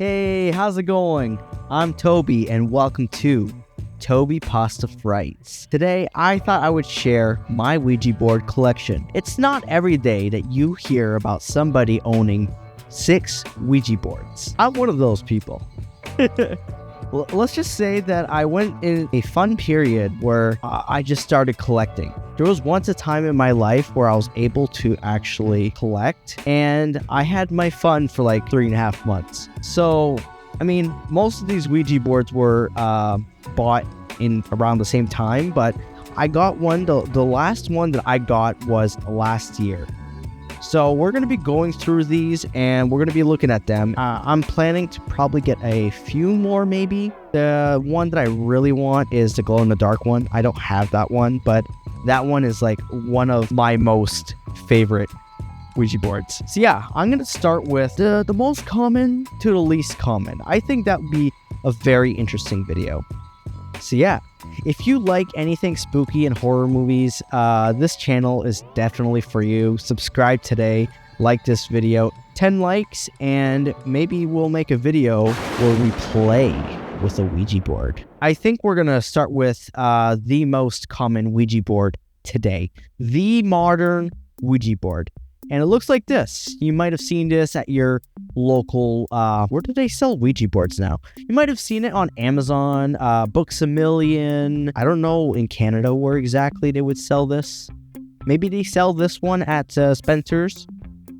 Hey, how's it going? I'm Toby and welcome to Toby Pasta Frights. Today, I thought I would share my Ouija board collection. It's not every day that you hear about somebody owning 6 Ouija boards. I'm one of those people. Let's just say that I went in a fun period where I just started collecting. There was once a time in my life where I was able to actually collect, and I had my fun for like 3.5 months. So, I mean, most of these Ouija boards were bought in around the same time, but I got one, the last one that I got was last year. So we're going to be going through these and we're going to be looking at them. I'm planning to probably get a few more maybe. The one that I really want is the glow-in-the-dark one. I don't have that one, but that one is like one of my most favorite Ouija boards. So yeah, I'm going to start with the most common to the least common. I think that would be a very interesting video. So yeah, if you like anything spooky and horror movies, this channel is definitely for you. Subscribe today, like this video, 10 likes, and maybe we'll make a video where we play with a Ouija board. I think we're going to start with the most common Ouija board today, the modern Ouija board. And it looks like this. You might have seen this at your local, where do they sell Ouija boards now? You might have seen it on Amazon, Books A Million. I don't know in Canada where exactly they would sell this. Maybe they sell this one at Spencer's.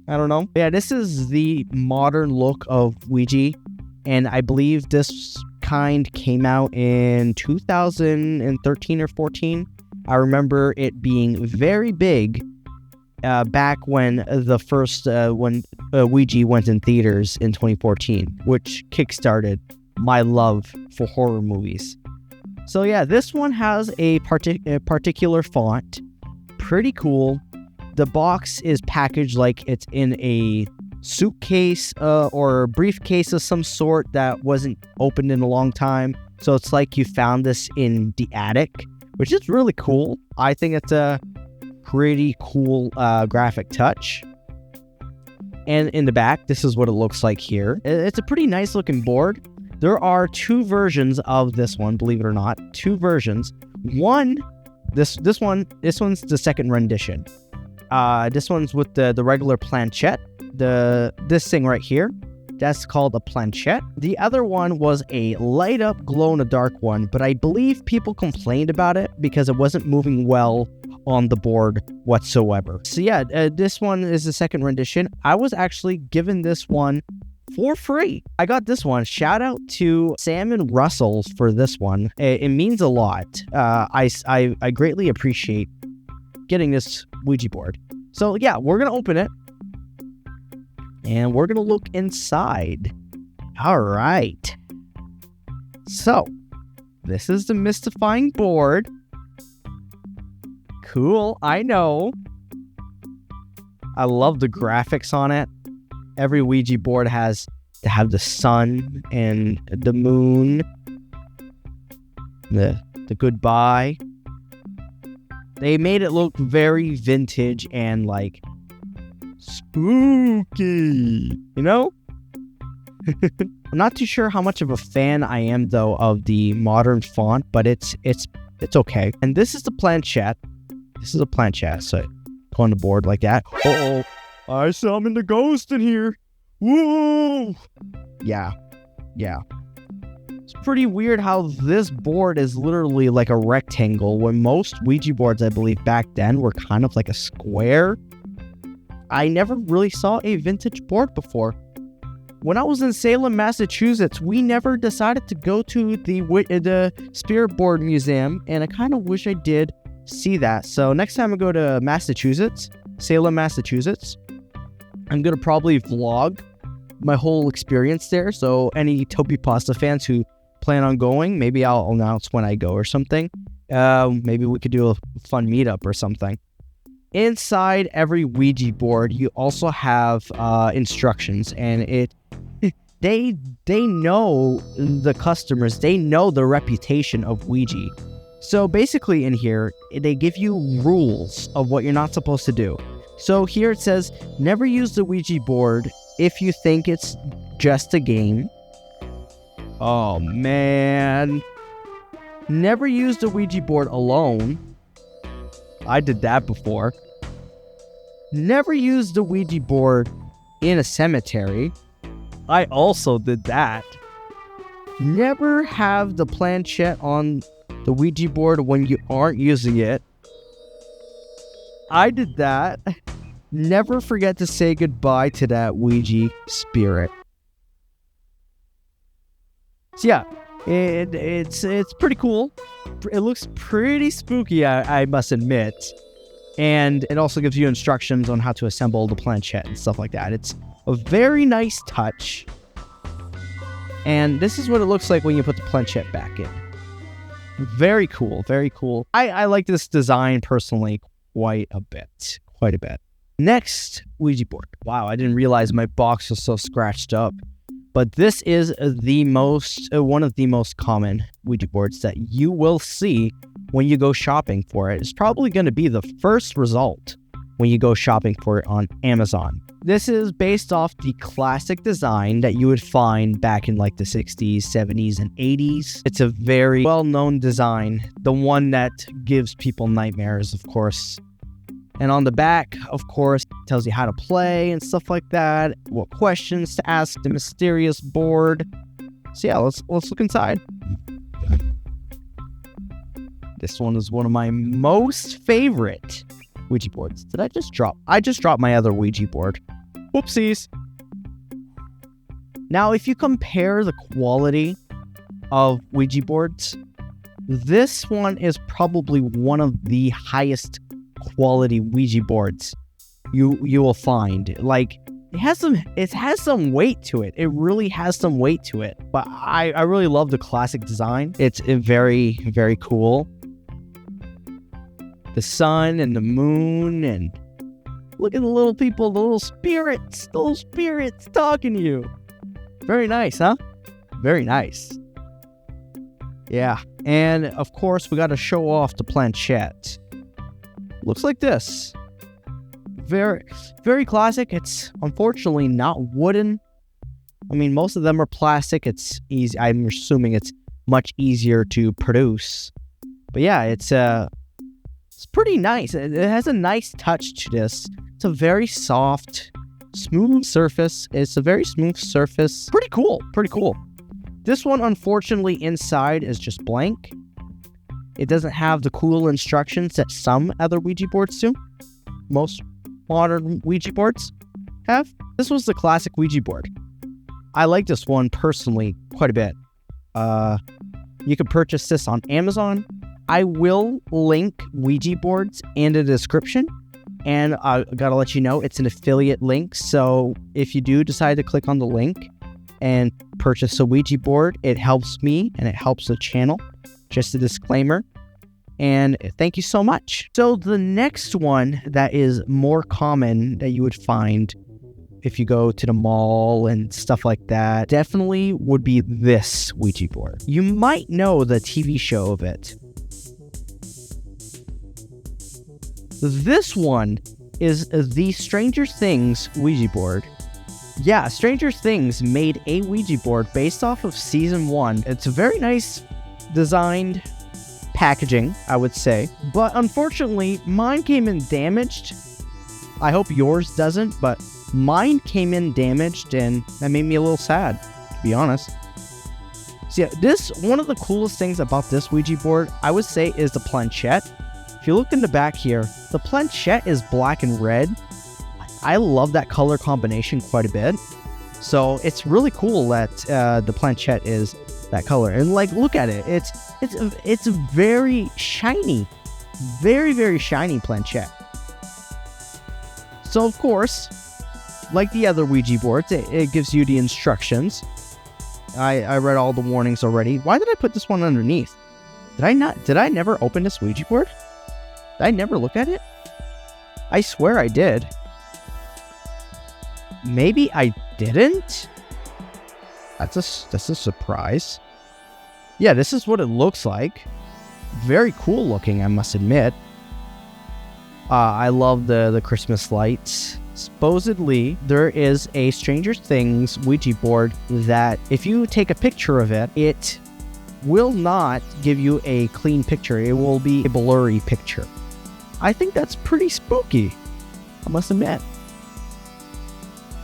I don't know. Yeah, this is the modern look of Ouija. And I believe this kind came out in 2013 or 14. I remember it being very big. Back when the first when Ouija went in theaters in 2014, which kickstarted my love for horror movies. So yeah, this one has a particular font, pretty cool. The box is packaged like it's in a suitcase or a briefcase of some sort that wasn't opened in a long time. So it's like you found this in the attic, which is really cool. I think it's a pretty cool graphic touch. And in the back, this is what it looks like here. It's a pretty nice looking board. There are 2 versions of this one, believe it or not. 2 versions. One, this one's the second rendition. This one's with the regular planchette. This thing right here, that's called a planchette. The other one was a light up glow in the dark one, but I believe people complained about it because it wasn't moving well on the board whatsoever. So yeah, this one is the second rendition. I was actually given this one for free. I got this one. Shout out to Sam and Russell for this one. It means a lot. I greatly appreciate getting this Ouija board. So yeah, we're gonna open it and we're gonna look inside. All right. So this is the mystifying board. Cool, I know. I love the graphics on it. Every Ouija board has to have the sun and the moon. The goodbye. They made it look very vintage and like spooky, you know? I'm not too sure how much of a fan I am though of the modern font, but it's okay. And this is the planchette. This is a planchette, so go on the board like that. Uh-oh, I summoned a ghost in here. Woo! Yeah. It's pretty weird how this board is literally like a rectangle when most Ouija boards, I believe, back then were kind of like a square. I never really saw a vintage board before. When I was in Salem, Massachusetts, we never decided to go to the Spirit Board Museum, and I kind of wish I did see that. So next time I go to Salem, Massachusetts, I'm gonna probably vlog my whole experience there. So any Toby Pasta fans who plan on going, maybe I'll announce when I go or something. Maybe we could do a fun meetup or something. Inside every Ouija board, you also have instructions, and they know the customers, they know the reputation of Ouija. So basically in here, they give you rules of what you're not supposed to do. So here it says, never use the Ouija board if you think it's just a game. Oh, man. Never used a Ouija board alone. I did that before. Never used a Ouija board in a cemetery. I also did that. Never have the planchette on the Ouija board when you aren't using it. I did that. Never forget to say goodbye to that Ouija spirit. So yeah, it's pretty cool. It looks pretty spooky, I must admit. And it also gives you instructions on how to assemble the planchette and stuff like that. It's a very nice touch. And this is what it looks like when you put the planchette back in. Very cool, very cool. I like this design personally quite a bit. Next, Ouija board. Wow, I didn't realize my box was so scratched up. But this is one of the most common Ouija boards that you will see when you go shopping for it. It's probably going to be the first result when you go shopping for it on Amazon. This is based off the classic design that you would find back in like the 60s, 70s, and 80s. It's a very well-known design, the one that gives people nightmares, of course. And on the back, of course, tells you how to play and stuff like that, what questions to ask the mysterious board. So yeah, let's look inside. This one is one of my most favorite Ouija boards. Did I just drop? I just dropped my other Ouija board. Whoopsies. Now, if you compare the quality of Ouija boards, this one is probably one of the highest quality Ouija boards you will find. Like, it has some weight to it. It really has some weight to it. But I really love the classic design. It's very, very cool. The sun and the moon, and look at the little people, the little spirits talking to you. Very nice, huh? Very nice. Yeah, and of course we got to show off the planchette. Looks like this. Very, very classic. It's unfortunately not wooden. I mean, most of them are plastic. It's easy. I'm assuming it's much easier to produce. But yeah, it's pretty nice. It has a nice touch to this. It's a very soft, smooth surface. It's a very smooth surface. Pretty cool. This one, unfortunately, inside is just blank. It doesn't have the cool instructions that some other Ouija boards do. Most modern Ouija boards have. This was the classic Ouija board. I like this one personally quite a bit. You can purchase this on Amazon. I will link Ouija boards in the description. And I gotta let you know, it's an affiliate link. So if you do decide to click on the link and purchase a Ouija board, it helps me and it helps the channel. Just a disclaimer. And thank you so much. So the next one that is more common that you would find if you go to the mall and stuff like that, definitely would be this Ouija board. You might know the TV show of it. This one is the Stranger Things Ouija board. Yeah, Stranger Things made a Ouija board based off of season 1. It's a very nice designed packaging, I would say. But unfortunately, mine came in damaged. I hope yours doesn't, but mine came in damaged, and that made me a little sad, to be honest. So yeah, one of the coolest things about this Ouija board, I would say, is the planchette. If you look in the back here, the planchette is black and red. I love that color combination quite a bit. So it's really cool that the planchette is that color. And like, look at it. It's a very shiny, very, very shiny planchette. So of course, like the other Ouija boards, it gives you the instructions. I read all the warnings already. Why did I put this one underneath? Did I never open this Ouija board? Did I never look at it? I swear I did. Maybe I didn't? That's a surprise. Yeah, this is what it looks like. Very cool looking, I must admit. I love the Christmas lights Supposedly, there is a Stranger Things Ouija board that if you take a picture of it, it will not give you a clean picture. It will be a blurry picture. I think that's pretty spooky, I must admit.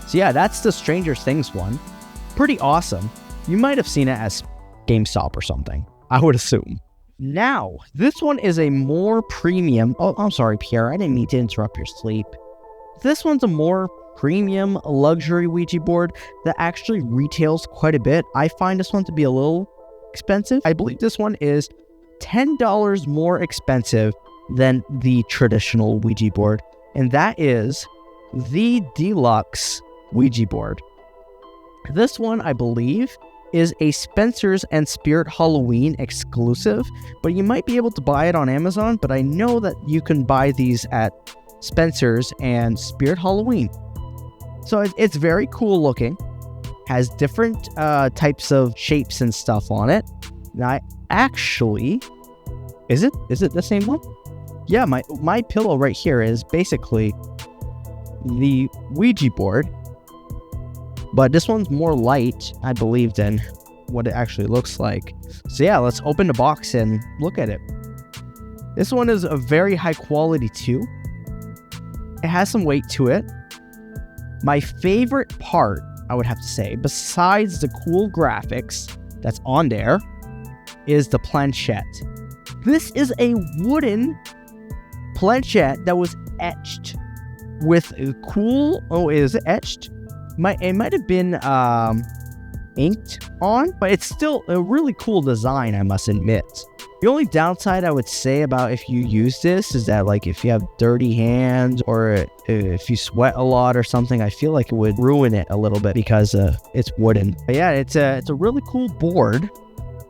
So yeah, that's the Stranger Things one. Pretty awesome. You might have seen it as GameStop or something, I would assume. Now, this one is a more premium... Oh, I'm sorry, Pierre. I didn't mean to interrupt your sleep. This one's a more premium luxury Ouija board that actually retails quite a bit. I find this one to be a little expensive. I believe this one is $10 more expensive than the traditional Ouija board, and that is the deluxe Ouija board. This one, I believe, is a Spencer's and Spirit Halloween exclusive, but you might be able to buy it on Amazon, but I know that you can buy these at Spencer's and Spirit Halloween. So it's very cool looking, has different types of shapes and stuff on it. Now, I actually, is it the same one? Yeah, my pillow right here is basically the Ouija board, but this one's more light, I believe, than what it actually looks like. So yeah, let's open the box and look at it. This one is a very high quality too. It has some weight to it. My favorite part, I would have to say, besides the cool graphics that's on there, is the planchette. This is a wooden planchette that was etched with a cool... Oh, is it etched? It might have been inked on, but it's still a really cool design, I must admit. The only downside I would say about if you use this is that, like, if you have dirty hands or if you sweat a lot or something, I feel like it would ruin it a little bit because it's wooden. But yeah, it's a really cool board,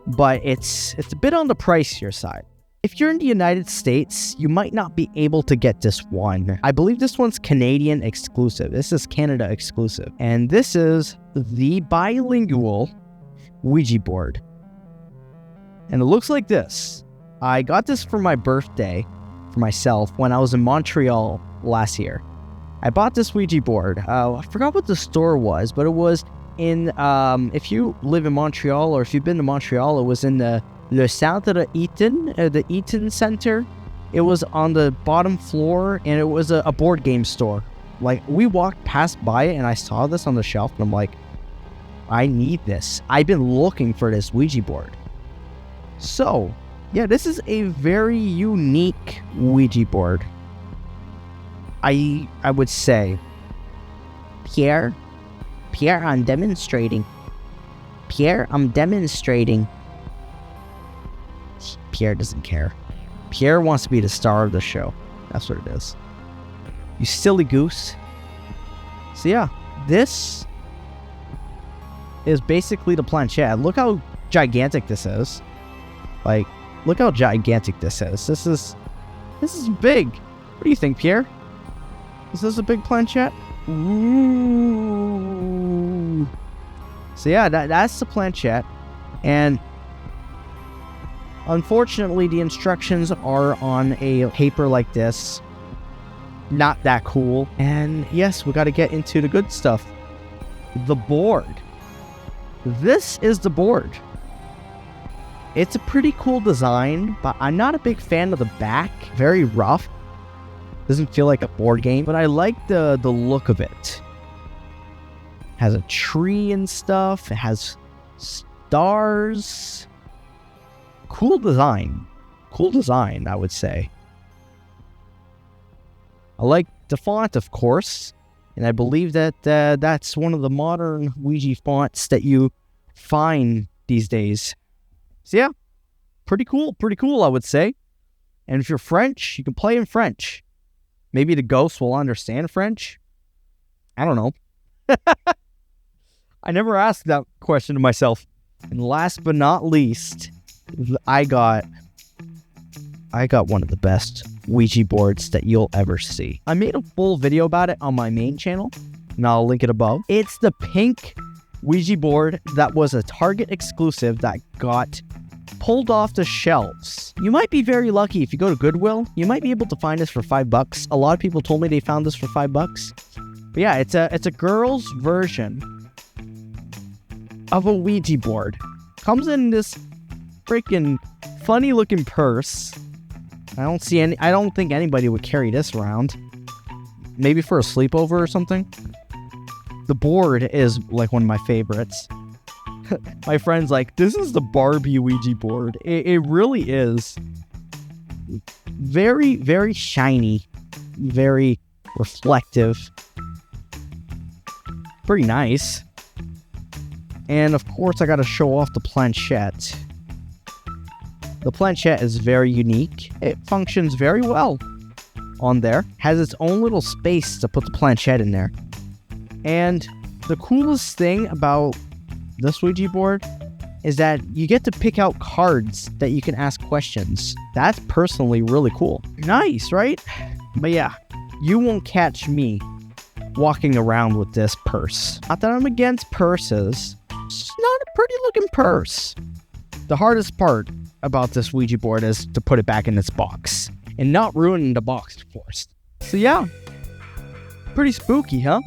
but it's a bit on the pricier side. If you're in the United States, you might not be able to get this one. I believe this one's Canadian exclusive. This is Canada exclusive. And this is the bilingual Ouija board. And it looks like this. I got this for my birthday for myself when I was in Montreal last year. I bought this Ouija board. I forgot what the store was, but it was in, if you live in Montreal or if you've been to Montreal, it was in the Le Centre Eaton, the Eaton Center. It was on the bottom floor, and it was a board game store. Like, we walked past by it, and I saw this on the shelf, and I'm like, I need this. I've been looking for this Ouija board. So, yeah, this is a very unique Ouija board. I would say, Pierre, I'm demonstrating. Pierre, I'm demonstrating. Pierre doesn't care. Pierre wants to be the star of the show. That's what it is. You silly goose. So yeah, this is basically the planchette. Look how gigantic this is. Like, look how gigantic this is. This is big. What do you think, Pierre? Is this a big planchette? Ooh. So yeah, that's the planchette. And unfortunately, the instructions are on a paper like this. Not that cool. And yes, we got to get into the good stuff. The board. This is the board. It's a pretty cool design, but I'm not a big fan of the back. Very rough. Doesn't feel like a board game, but I like the look of it. Has a tree and stuff. It has stars. Cool design. Cool design, I would say. I like the font, of course. And I believe that that's one of the modern Ouija fonts that you find these days. So yeah, pretty cool, I would say. And if you're French, you can play in French. Maybe the ghosts will understand French. I don't know. I never asked that question to myself. And last but not least, I got one of the best Ouija boards that you'll ever see. I made a full video about it on my main channel, and I'll link it above. It's the pink Ouija board that was a Target exclusive that got pulled off the shelves. You might be very lucky if you go to Goodwill. You might be able to find this for $5. A lot of people told me they found this for $5. But yeah, it's a girl's version of a Ouija board. Comes in this freaking funny looking purse. I don't think anybody would carry this around. Maybe for a sleepover or something. The board is like one of my favorites. My friend's like, this is the Barbie Ouija board. It really is. Very, very shiny. Very reflective. Pretty nice. And of course, I gotta show off the planchette. The planchette is very unique. It functions very well on there. Has its own little space to put the planchette in there. And the coolest thing about this Ouija board is that you get to pick out cards that you can ask questions. That's personally really cool. Nice, right? But yeah, you won't catch me walking around with this purse. Not that I'm against purses. It's not a pretty looking purse. The hardest part about this Ouija board is to put it back in its box and not ruin the box, of course. So yeah, pretty spooky, huh?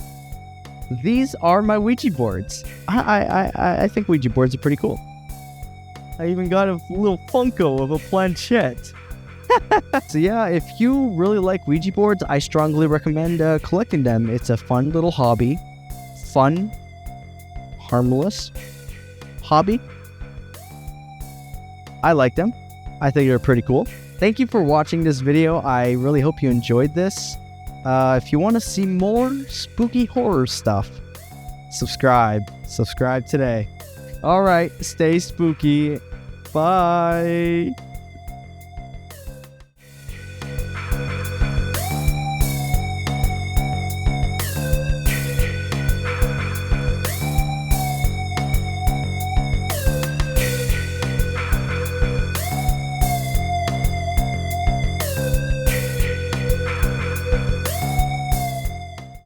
These are my Ouija boards. I think Ouija boards are pretty cool. I even got a little Funko of a planchette. So yeah, if you really like Ouija boards, I strongly recommend collecting them. It's a fun little hobby. Fun, harmless hobby. I like them. I think they're pretty cool. Thank you for watching this video. I really hope you enjoyed this. If you want to see more spooky horror stuff, subscribe. Subscribe today. Alright, stay spooky. Bye.